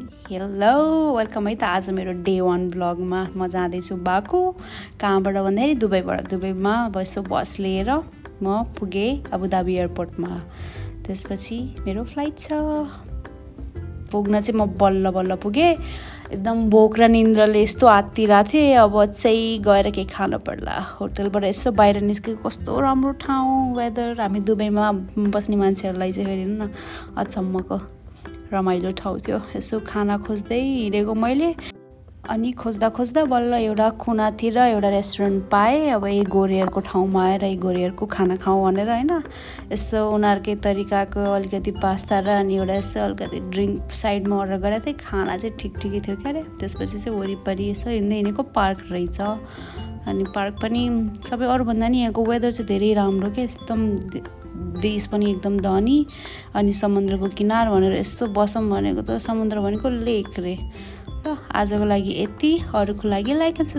Hello welcome है त आज मेरो डे 1 ब्लगमा म जाँदैछु बाकु कहाँबाट भन्दाखेरि दुबईमा बसो बस लिएर म पुगेँ अबुधाबी एयरपोर्टमा। त्यसपछि मेरो फ्लाइट छ। पुग्न चाहिँ म बल्ल बल्ल पुगेँ। एकदम भोक र निन्द्राले यस्तो आत्तिरहेको थिएँ। अब चाहिँ गएर केही खानु पर्ला। होटलबाट यसो बाहिर निस्केको कस्तो राम्रो ठाउँ वेदर। हामी दुबईमा बस्ने मान्छेहरूलाई चाहिँ फेरि न अचम्मको रमाइलो ठाउँ थियो। यसो खाना खोज्दै हिँडेको मैले अनि खोज्दा बल्ल एउटा कुनातिर एउटा रेस्टुरेन्ट पाएँ। अब यही गोरेहरूको ठाउँमा आएर यही गोरेहरूको खाना खाउँ भनेर होइन। यसो उनीहरूकै तरिकाको अलिकति पास्ता र अनि एउटा यसो अलिकति ड्रिङ्क साइडमा अर्डर गरेको थिएँ। खाना चाहिँ ठिकै थियो क्या अरे। त्यसपछि चाहिँ वरिपरि यसो हिँडेको पार्क रहेछ। अनि पार्क पनि सबै अरूभन्दा नि यहाँको वेदर चाहिँ धेरै राम्रो के। एकदम देश पनि एकदम धनी अनि समुद्रको किनार भनेर यस्तो बसौँ भनेको त समुद्र भनेको लेक रे। ल आजको लागि यति, अरूको लागि लाइक